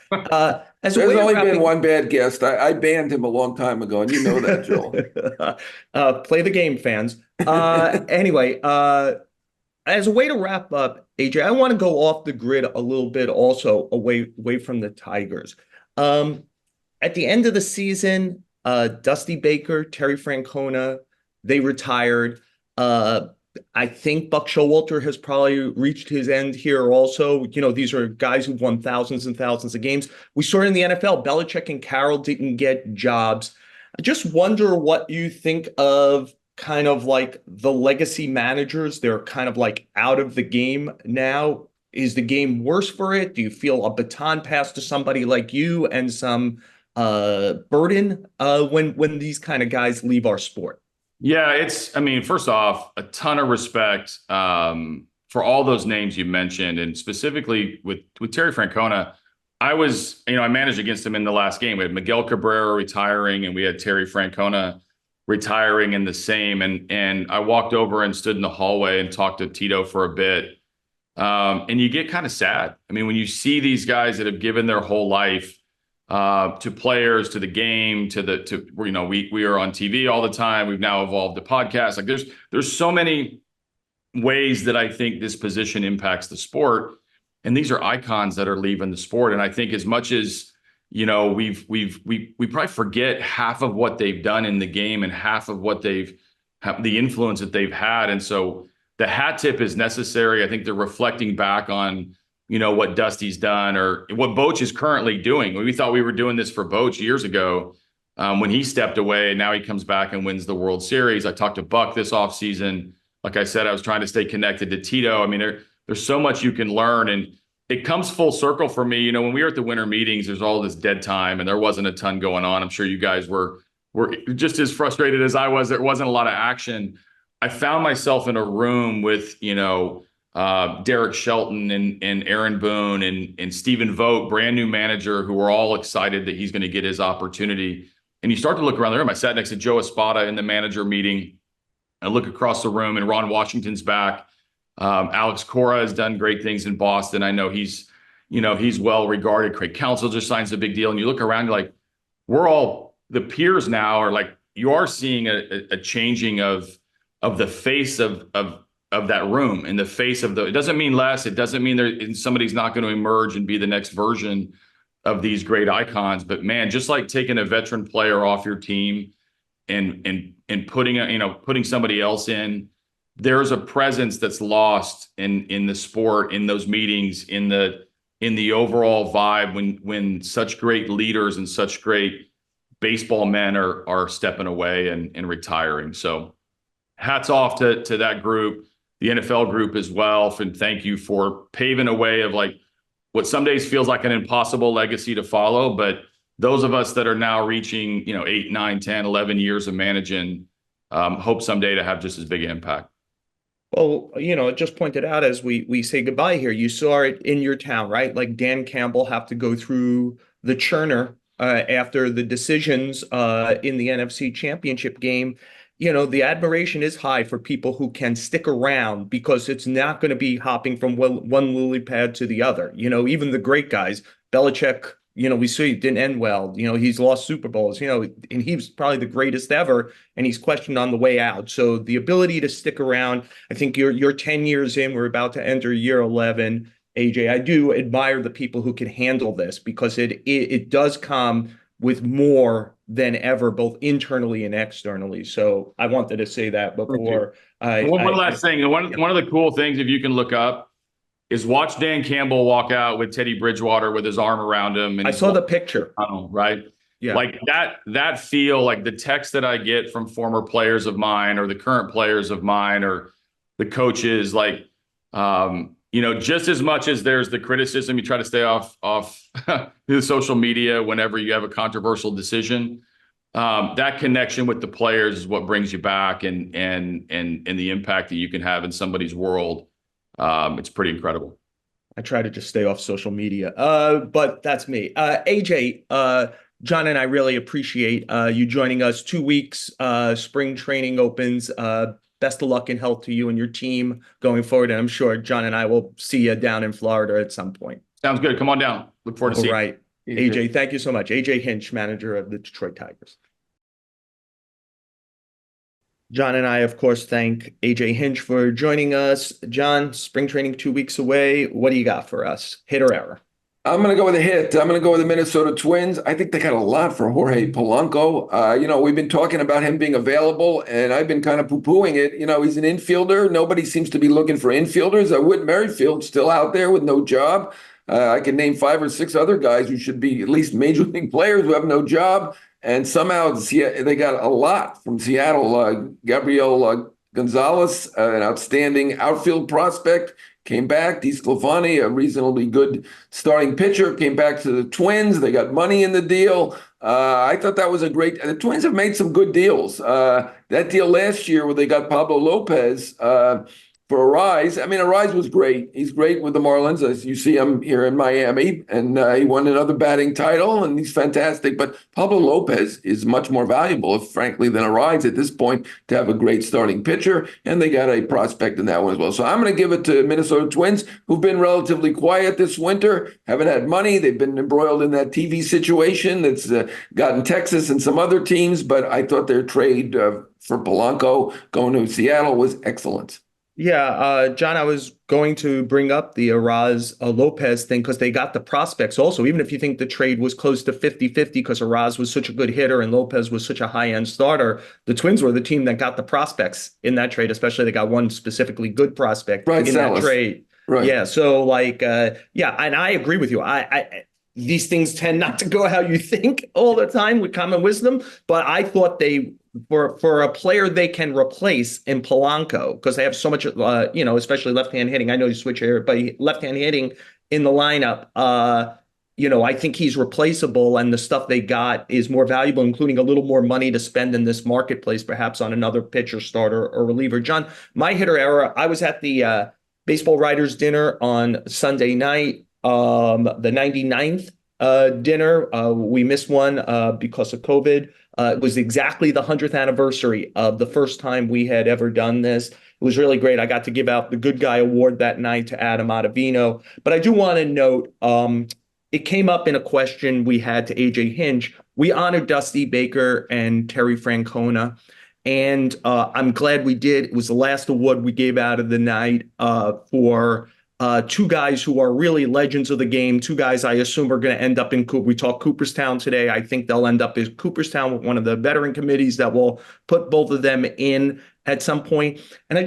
B: There's only been one bad guest. I banned him a long time ago, and you know that, Joel.
A: Play the game, fans. Anyway, as a way to wrap up, AJ, I want to go off the grid a little bit also away from the Tigers. At the end of the season, Dusty Baker, Terry Francona, they retired. I think Buck Showalter has probably reached his end here also. These are guys who've won thousands and thousands of games. We saw it in the NFL. Belichick and Carroll didn't get jobs. I just wonder what you think of kind of like the legacy managers. They're kind of like out of the game now. is the game worse for it? Do you feel a baton pass to somebody like you and some burden when these kind of guys leave our sport?
C: Yeah, I mean, first off, a ton of respect for all those names you mentioned, and specifically with Terry Francona. I managed against him in the last game. We had Miguel Cabrera retiring, and we had Terry Francona retiring in the same. And I walked over and stood in the hallway and talked to Tito for a bit. And you get kind of sad. I mean, when you see these guys that have given their whole life to players, to the game, we are on TV all the time. We've now evolved to podcasts. Like there's so many ways that I think this position impacts the sport, and these are icons that are leaving the sport. And I think as much as we probably forget half of what they've done in the game and half of what the influence that they've had. And so the hat tip is necessary. I think they're reflecting back on what Dusty's done or what Boch is currently doing. We thought we were doing this for Boch years ago when he stepped away, and now he comes back and wins the World Series. I talked to Buck this offseason. Like I said, I was trying to stay connected to Tito. I mean, there's so much you can learn, and it comes full circle for me. When we were at the winter meetings, there's all this dead time, and there wasn't a ton going on. I'm sure you guys were just as frustrated as I was. There wasn't a lot of action. I found myself in a room with, Derek Shelton and Aaron Boone and Stephen Vogt, brand new manager, who were all excited that he's going to get his opportunity. And you start to look around the room. I sat next to Joe Espada in the manager meeting. I look across the room and Ron Washington's back. Alex Cora has done great things in Boston. I know he's well regarded. Craig Counsell just signs a big deal. And you look around, you're like, we're all the peers now are like, you are seeing a changing of the face of that room, in the face of it doesn't mean less. It doesn't mean somebody's not going to emerge and be the next version of these great icons. But man, just like taking a veteran player off your team and putting somebody else in, there's a presence that's lost in the sport, in those meetings, in the overall vibe when such great leaders and such great baseball men are stepping away and retiring. So hats off to that group, the NFL group as well. And thank you for paving a way of like what some days feels like an impossible legacy to follow. But those of us that are now reaching, 8, 9, 10, 11 years of managing, hope someday to have just as big an impact.
A: Well, just pointed out as we say goodbye here, you saw it in your town, right? Like Dan Campbell have to go through the churner after the decisions in the NFC Championship game. The admiration is high for people who can stick around, because it's not going to be hopping from one lily pad to the other. Even the great guys, Belichick, we see it didn't end well. He's lost Super Bowls, and he's probably the greatest ever, and he's questioned on the way out. So the ability to stick around, I think you're 10 years in, we're about to enter year 11. AJ, I do admire the people who can handle this, because it does come with more than ever, both internally and externally. So I wanted to say that before.
C: One last thing. One of the cool things, if you can look up, is watch Dan Campbell walk out with Teddy Bridgewater with his arm around him. And
A: I saw the picture.
C: Right? Yeah. Like that feel, like the text that I get from former players of mine or the current players of mine or the coaches, like, just as much as there's the criticism, you try to stay off the social media whenever you have a controversial decision. That connection with the players is what brings you back, and the impact that you can have in somebody's world. It's pretty incredible.
A: I try to just stay off social media, but that's me. AJ, John and I really appreciate you joining us. 2 weeks, spring training opens. Best of luck and health to you and your team going forward. And I'm sure John and I will see you down in Florida at some point.
C: Sounds good. Come on down. Look forward to seeing you.
A: All right. AJ, thank you so much. AJ Hinch, manager of the Detroit Tigers. John and I, of course, thank AJ Hinch for joining us. John, spring training 2 weeks away. What do you got for us? Hit or error?
B: I'm going to go with a hit. I'm going to go with the Minnesota Twins. I think they got a lot for Jorge Polanco. We've been talking about him being available, and I've been kind of poo-pooing it. He's an infielder. Nobody seems to be looking for infielders. Whit Merrifield's still out there with no job. I can name 5 or 6 other guys who should be at least major league players who have no job. And somehow they got a lot from Seattle. Gabriel Gonzalez, an outstanding outfield prospect, came back. DeSclafani, a reasonably good starting pitcher, came back to the Twins. They got money in the deal. I thought that was a great. The Twins have made some good deals. That deal last year where they got Pablo Lopez for Arise. I mean, Arise was great. He's great with the Marlins. As you see him here in Miami, and he won another batting title, and he's fantastic. But Pablo Lopez is much more valuable, frankly, than Arise at this point to have a great starting pitcher, and they got a prospect in that one as well. So I'm going to give it to Minnesota Twins, who've been relatively quiet this winter, haven't had money. They've been embroiled in that TV situation that's gotten Texas and some other teams, but I thought their trade for Polanco going to Seattle was excellent.
A: Yeah, John, I was going to bring up the Araz Lopez thing because they got the prospects also, even if you think the trade was close to 50-50 because Araz was such a good hitter and Lopez was such a high-end starter, the Twins were the team that got the prospects in that trade, especially they got one specifically good prospect in that trade.
B: Right.
A: Yeah, so yeah, and I agree with you. I these things tend not to go how you think all the time with common wisdom, but I thought they for a player they can replace in Polanco because they have so much, especially left-hand hitting. I know you switch here, but left-hand hitting in the lineup, I think he's replaceable, and the stuff they got is more valuable, including a little more money to spend in this marketplace, perhaps on another pitcher, starter, or reliever. John, my hitter era, I was at the baseball writers dinner on Sunday night, the 99th dinner. We missed one because of COVID. It was exactly the 100th anniversary of the first time we had ever done this. It was really great. I got to give out the Good Guy Award that night to Adam Ottavino. But I do want to note, it came up in a question we had to AJ Hinch. We honored Dusty Baker and Terry Francona. And I'm glad we did. It was the last award we gave out of the night for two guys who are really legends of the game. Two guys I assume are going to end up in we talk Cooperstown today. I think they'll end up in Cooperstown with one of the veteran committees that will put both of them in at some point. And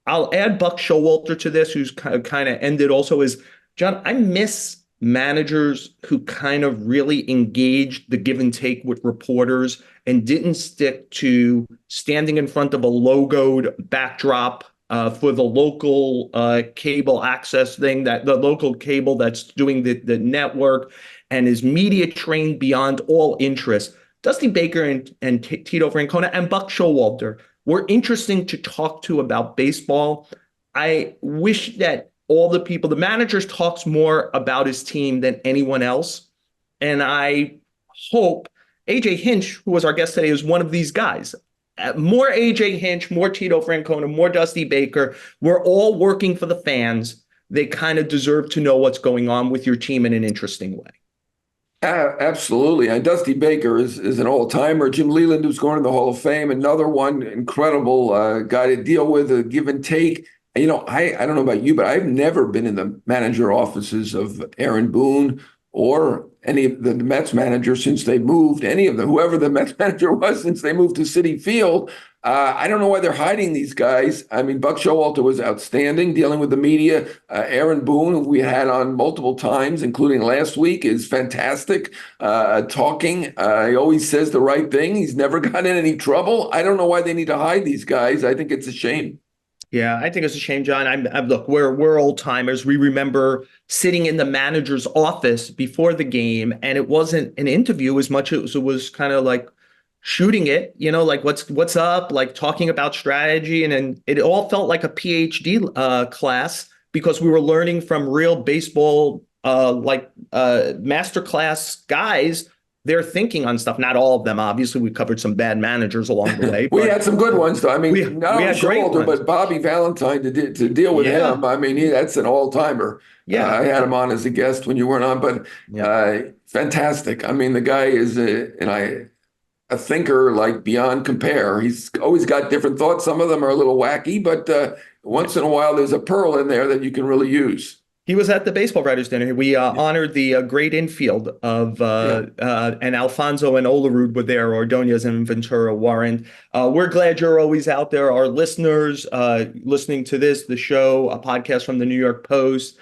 A: I'll add Buck Showalter to this, who's kind of ended also, is, John, I miss managers who kind of really engaged the give and take with reporters and didn't stick to standing in front of a logoed backdrop for the local cable access thing, that the local cable that's doing the network and is media trained beyond all interest. Dusty Baker and Tito Francona and Buck Showalter were interesting to talk to about baseball. I wish that the managers talks more about his team than anyone else. And I hope AJ Hinch, who was our guest today, is one of these guys. More AJ Hinch, more Tito Francona, more Dusty Baker. We're all working for the fans. They kind of deserve to know what's going on with your team in an interesting way.
B: Absolutely. And Dusty Baker is an all-timer. Jim Leland, who's going to the Hall of Fame, another one, incredible guy to deal with, a give and take. I don't know about you, but I've never been in the manager offices of Aaron Boone or any of the Mets managers since they moved, whoever the Mets manager was since they moved to Citi Field. I don't know why they're hiding these guys. I mean, Buck Showalter was outstanding dealing with the media. Aaron Boone, who we had on multiple times, including last week, is fantastic talking. He always says the right thing. He's never gotten in any trouble. I don't know why they need to hide these guys. I think it's a shame.
A: Yeah, I think it's a shame, John. Look, we're old timers. We remember sitting in the manager's office before the game, and it wasn't an interview as much as it was kind of like shooting it, like what's up, like talking about strategy, and it all felt like a PhD class because we were learning from real baseball, masterclass guys. They're thinking on stuff. Not all of them, obviously. We covered some bad managers along the way.
B: We had some good ones, though. I mean, not only Showalter, but Bobby Valentine to deal with him. I mean, that's an all-timer. Yeah, I had him on as a guest when you weren't on, but fantastic. I mean, the guy is a thinker like beyond compare. He's always got different thoughts. Some of them are a little wacky, but once in a while, there's a pearl in there that you can really use.
A: He was at the baseball writers dinner. We honored the great infield of and Alfonso and Olerud were there, Ordonez and Ventura weren't. We're glad you're always out there. Our listeners listening to the show, a podcast from the New York Post.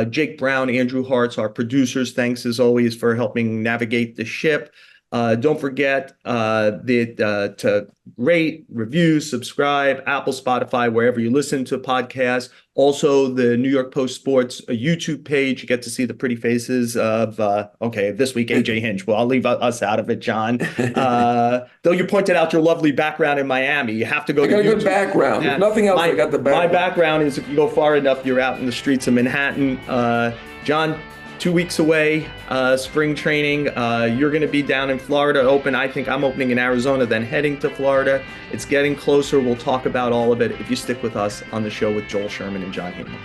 A: Jake Brown, Andrew Hartz, our producers. Thanks as always for helping navigate the ship. Don't forget to rate, review, subscribe, Apple, Spotify, wherever you listen to podcasts. Also, the New York Post Sports YouTube page. You get to see the pretty faces of, this week, AJ Hinch. Well, I'll leave us out of it, John. Though you pointed out your lovely background in Miami. You have to go
B: I
A: to
B: got a
A: YouTube.
B: good background. If nothing else, I got the background.
A: My background is if you go far enough, you're out in the streets of Manhattan. John, 2 weeks away, spring training. You're going to be down in Florida open. I think I'm opening in Arizona, then heading to Florida. It's getting closer. We'll talk about all of it if you stick with us on the show with Joel Sherman and Jon Heyman.